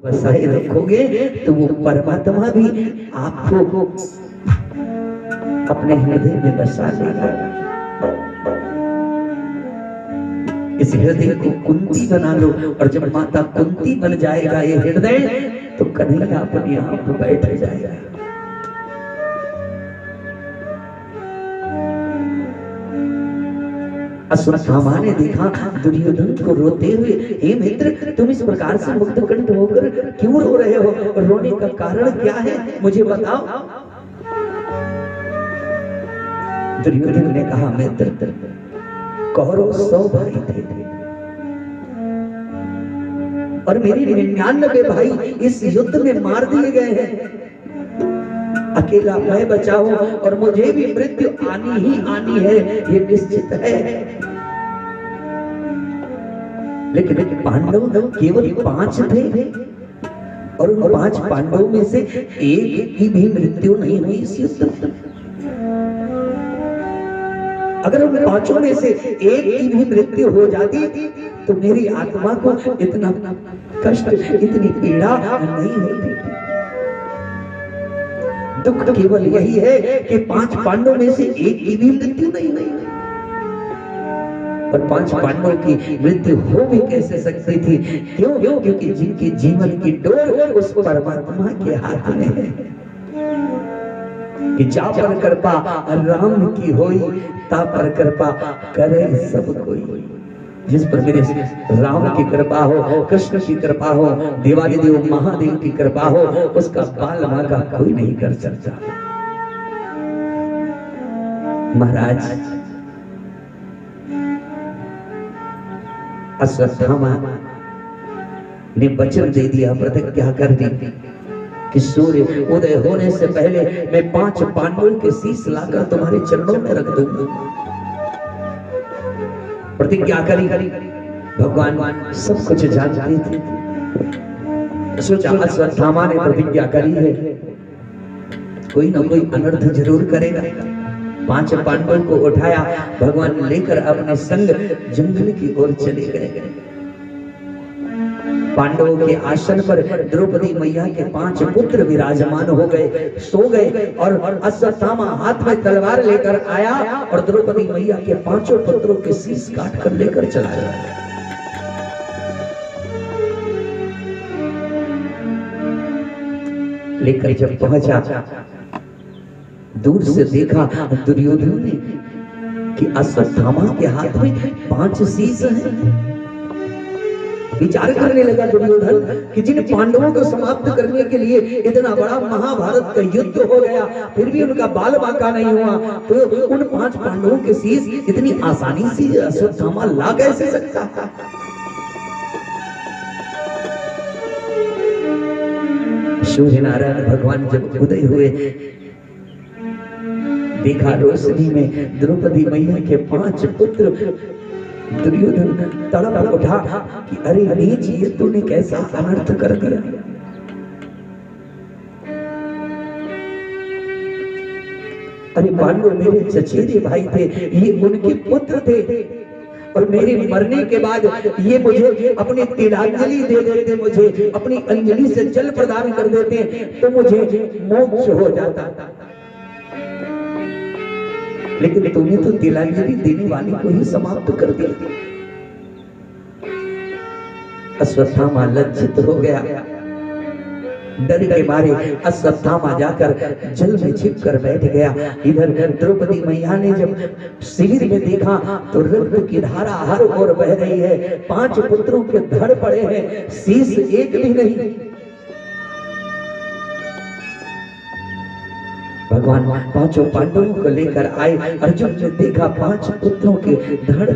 बसाए रखोगे तो वो परमात्मा भी आपको अपने हृदय में बसा लेगा। इस हृदय को कुंती बना लो, और जब माता कुंती बन जाएगा ये हृदय, तो कन्हैया अपने आप बैठ जाएगा। अश्वत्थामा ने देखा दुर्योधन को रोते हुए, हे मित्र तुम इस प्रकार से मुग्धकंठ होकर क्यों रो रहे हो, और रोने का कारण क्या है मुझे बताओ। दुर्योधन ने कहा, मित्र कौरव 100 भाई थे और मेरे 99 भाई इस युद्ध में मार दिए गए हैं। अकेला मैं बचा हूं और मुझे भी मृत्यु आनी ही आनी है, ये निश्चित है। लेकिन पांडव केवल 5 थे और उन 5 पांडवों में से एक की भी मृत्यु नहीं हुई इस युद्ध में। अगर उन 5 में से एक की भी मृत्यु हो जाती तो मेरी आत्मा को इतना कष्ट, इतनी पीड़ा नहीं होती। दुख केवल यही है कि 5 पांडवों में से एक की भी मृत्यु नहीं हुई। और 5 पांडवों की मृत्यु हो भी कैसे सकती थी? क्यों? क्योंकि जिनके जीवन की डोर उस परमात्मा के हाथ में है कि जा पर कृपा राम की होई, ता पर कृपा करे सब कोई। जिस पर मेरे राम की कृपा हो, कृष्ण की कृपा हो, देवादिदेव महादेव की कृपा हो, उसका बाल मांगा कोई नहीं कर सकता। महाराज अश्वत्थामा ने वचन दे दिया, प्रतिज्ञा कर दी कि सूर्य उदय होने से पहले मैं 5 पांडवों के शीश लाकर तुम्हारे चरणों में रख दूंगा। प्रतिज्ञा करी। भगवान सब कुछ जानते थे। सोचा अश्वत्थामा ने प्रतिज्ञा करी है, कोई ना कोई अनर्थ जरूर करेगा। 5 पांडवों को उठाया, भगवान लेकर अपने संग जंगल की ओर चले गए। पांडवों के आसन पर द्रौपदी मैया के 5 पुत्र विराजमान हो गए, सो गए। और अश्वत्थामा हाथ में तलवार लेकर आया और द्रौपदी मैया के 5 पुत्रों के शीश काट कर लेकर चला गया। लेकर जब पहुंचा, दूर से देखा दुर्योधन ने कि अश्वत्थामा के हाथ में 5 शीश हैं। विचार करने लगा दुर्योधन कि जिन पांडवों को समाप्त करने के लिए इतना बड़ा महाभारत का युद्ध हो गया, फिर भी उनका बाल बांका नहीं हुआ, तो उन 5 पांडवों के शीश इतनी आसानी से अश्वत्थामा ला कैसे सकता था? सूर्य नारायण भगवान जब उदय हुए, देखा रोशनी में द्रौपदी मैया के 5 पुत्र। दुर्योधन तड़प उठा कि अरे नीच, ये तूने कैसा अनर्थ कर दिया। अरे पांडव मेरे चचेरे भाई थे, ये उनके पुत्र थे, और मेरे मरने के बाद ये मुझे अपनी तिलांजलि दे देते, मुझे अपनी अंजलि से जल प्रदान कर देते तो मुझे मोक्ष हो जाता। लेकिन तूने तो तिलांजलि देने वाली को ही समाप्त कर दिया। अश्वत्थामा लज्जित हो गया, डर के मारे अश्वत्थामा जाकर जल में छिप कर बैठ गया। इधर द्रौपदी मैया ने जब शिविर में देखा तो रक्त की धारा हर ओर बह रही है, 5 पुत्रों के धड़ पड़े हैं, शीश एक भी नहीं। भगवान 5 पांडवों को लेकर आए। अर्जुन ने देखा 5 पुत्रों के धड़,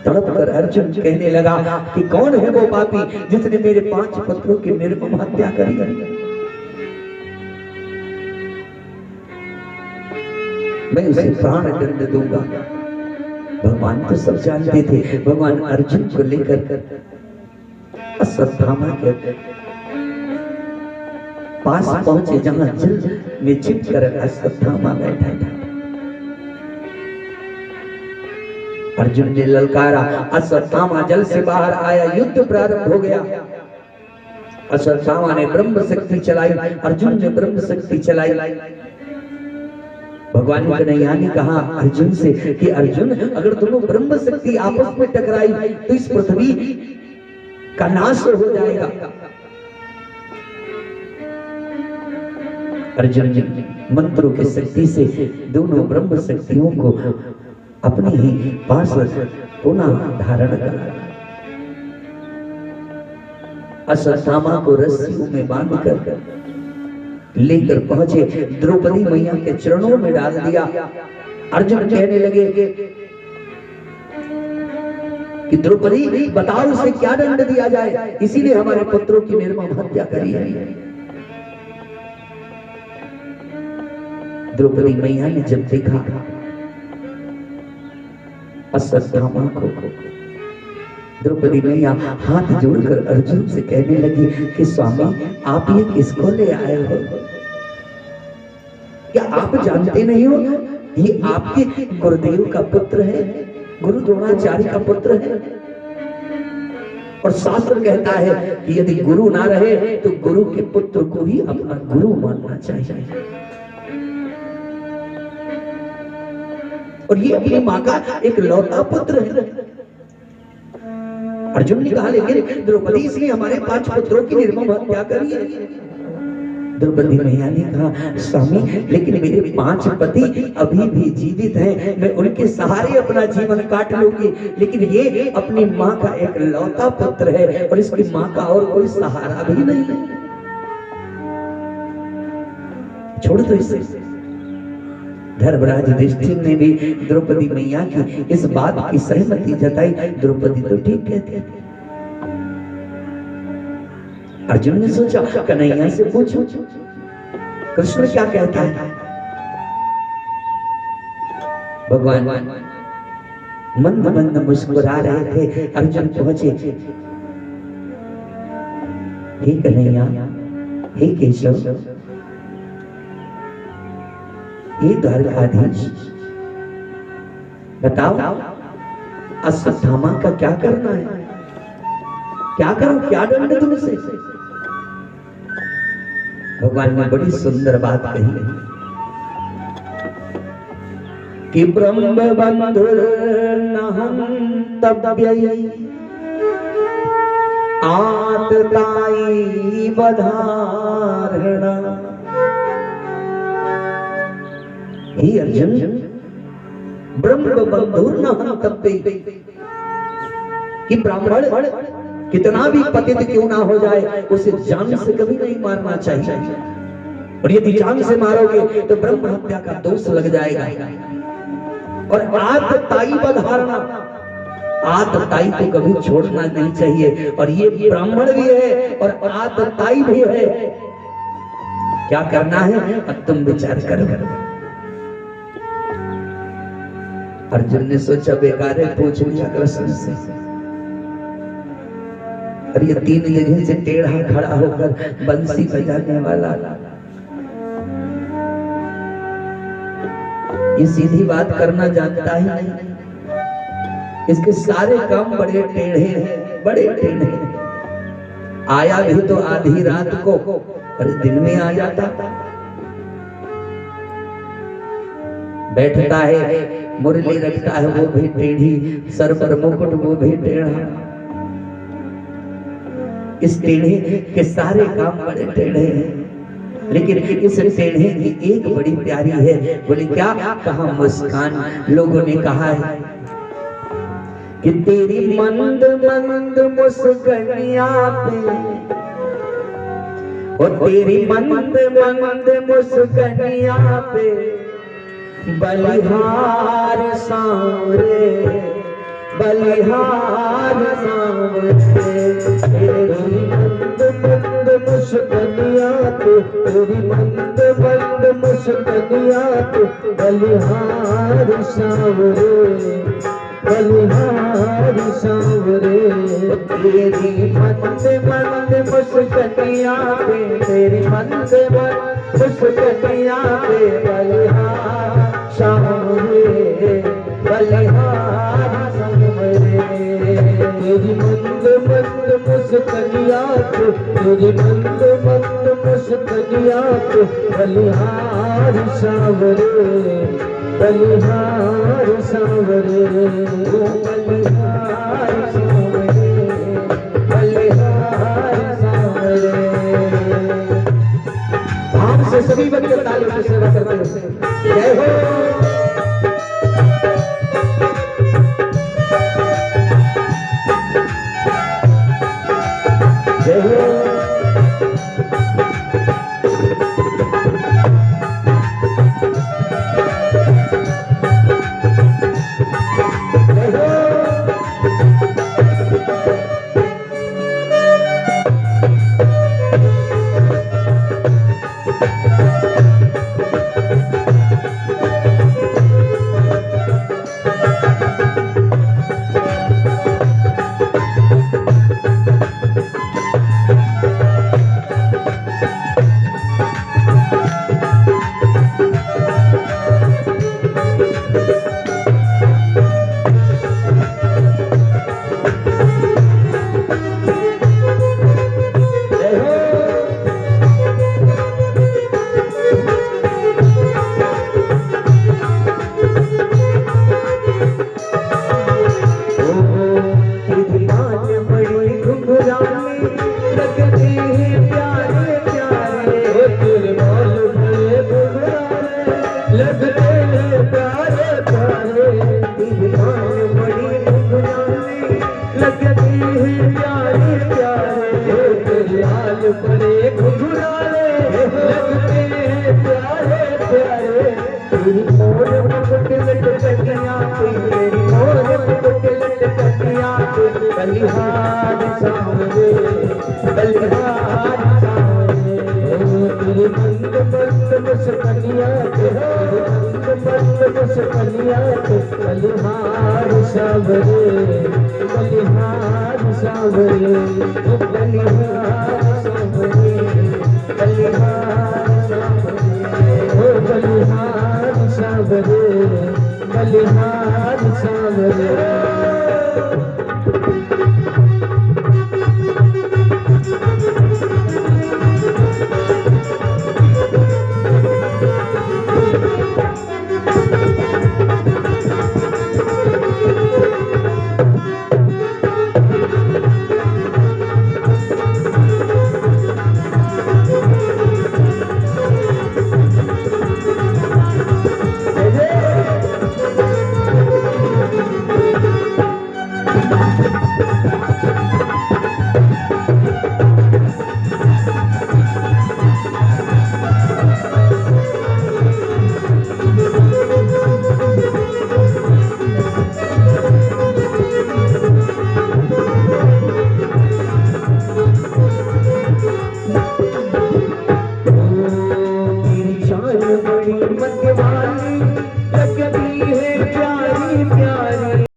तड़प कर अर्जुन कहने लगा कि कौन है वो पापी जिसने मेरे 5 पुत्रों की निर्मम हत्या करी? मैं उसे प्राण दंड दूंगा। भगवान तो सब जानते थे। भगवान अर्जुन को लेकर अश्वत्थामा के पास पहुंचे, जहां जल में छिप कर अश्वत्थामा बैठा था। अर्जुन ने ललकारा, अश्वत्थामा जल से बाहर आया, युद्ध प्रारंभ हो गया। अश्वत्थामा ने ब्रह्म शक्ति चलाई, अर्जुन ने ब्रह्म शक्ति चलाई। भगवान कन्हैया ने कहा अर्जुन से कि अर्जुन, अगर दोनों ब्रह्म शक्ति आपस में टकराई तो इस पृथ्वी का नाश हो जाएगा। अर्जुन ने मंत्रों की शक्ति से दोनों ब्रह्म शक्तियों को अपने ही पास पुनः धारण करा। अश्वत्थामा को रस्सियों में बांधकर लेकर पहुंचे, द्रौपदी मैया के चरणों में डाल दिया। अर्जुन कहने लगे कि द्रौपदी बताओ उसे क्या दंड दिया जाए, इसीलिए हमारे पुत्रों की निर्मम हत्या करी है। द्रौपदी मैया ने जब देखा अश्वत्थामा को, द्रौपदी मैया हाथ जोड़कर अर्जुन से कहने लगी कि स्वामी, आप ये किसको ले आए हो? क्या आप जानते नहीं हो ये आपके गुरुदेव का पुत्र है, गुरु द्रोणाचार्य का पुत्र है। और शास्त्र कहता है कि यदि गुरु ना रहे तो गुरु के पुत्र को ही अपना गुरु मानना चाहिए। और ये अपनी माँ का एक लौता पुत्र है। अर्जुन ने कहा लेकिन द्रौपदी इसने हमारे 5 पुत्रों की निर्मम हत्या करी है। द्रौपदी मैया ने कहा स्वामी, लेकिन मेरे 5 पति अभी भी जीवित हैं, मैं उनके सहारे अपना जीवन काट लूंगी, लेकिन ये अपनी माँ का एक लौता पुत्र है और इसकी माँ का और कोई सहारा भी नहीं है, छोड़ दो इसे। धर्मराज युधिष्ठिर ने भी द्रौपदी मैया की इस बात की सहमति जताई। द्रौपदी तो ठीक कहती है। अर्जुन ने सोचा कन्हैया से पूछो कृष्ण क्या कहता है। भगवान मंद मंद मुस्कुरा रहे थे। अर्जुन पहुंचे, हे कन्हैया, हे केशव, ये द्वारकाधीश, बताओ अश्वत्थामा का क्या करना है, क्या करो, क्या दंड तुमसे? भगवान ने बड़ी सुंदर बात कही कि ब्रह्म बंधुर्नहं तव्ययि आतताई बधारणा। हे अर्जुन, ब्रह्म बंधुर्नहं तव्ययि, कि ब्राह्मण कितना भी पतित क्यों ना हो जाए उसे जान से कभी नहीं मारना चाहिए, और यदि जान से मारोगे तो ब्रह्म हत्या का दोष लग जाएगा। और आतताई बधारणा, आतताई को कभी छोड़ना नहीं चाहिए, और ये ब्राह्मण भी है और आतताई भी है। क्या करना है अब तुम विचार करो। अर्जुन ने सोचा बेकार है, पूछ लिया कृष्ण से। और ये 3 जगह से टेढ़ा खड़ा होकर बंसी बजाने वाला, ये सीधी बात करना जानता ही नहीं। इसके सारे काम बड़े टेढ़े हैं, बड़े टेढ़े हैं। आया भी तो आधी रात को और दिन में आ जाता। बैठता है, मुरली रखता है, वो भी टेढ़ी, सर पर मुकुट वो भी टेढ़ा। इस टेढ़े के सारे काम बड़े टेढ़े हैं, लेकिन इस टेढ़े की एक बड़ी प्यारी है। बोले क्या? कहा मुस्कान। लोगों ने कहा है कि तेरी मंद मंद मुस्कानिया पे, और तेरी मंद मंद मुस्कानिया पे बलिहार सांवरे, बलिहार सांवरे। तेरी मंद मंद मुस्कानिया पे, तेरी मंद मंद मुस्कानिया पे बलिहार सांवरे, बलिहार सांवरे। तेरी मंद मंद मुस्कानिया पे, तेरी मंद मंद मुस्कानिया पे बलिहार सांवरे, बलिहार सांवरे। तेरी मंद मंद मुस्कनिया को, तेरी मंद मंद मुस्कनिया को, बलिहार सांवरे, बलिहार सांवरे, बलिहार सांवरे, बलिहार सांवरे। भाव से सभी बच्चे तालियों से सेवा करते हैं। जय हो। जय हो। बलिहार सांवरे, बलिहार सांवरे, तेरी मंद मंद मुस्कनिया के, मंद मंद मुस्कनिया के, बलिहार सांवरे, बलिहार सांवरे, बलिहार सांवरे, बलिहार सांवरे, ओ बलिहार सांवरे, बलिहार सांवरे। बड़ी मत वाली लगती है प्यार।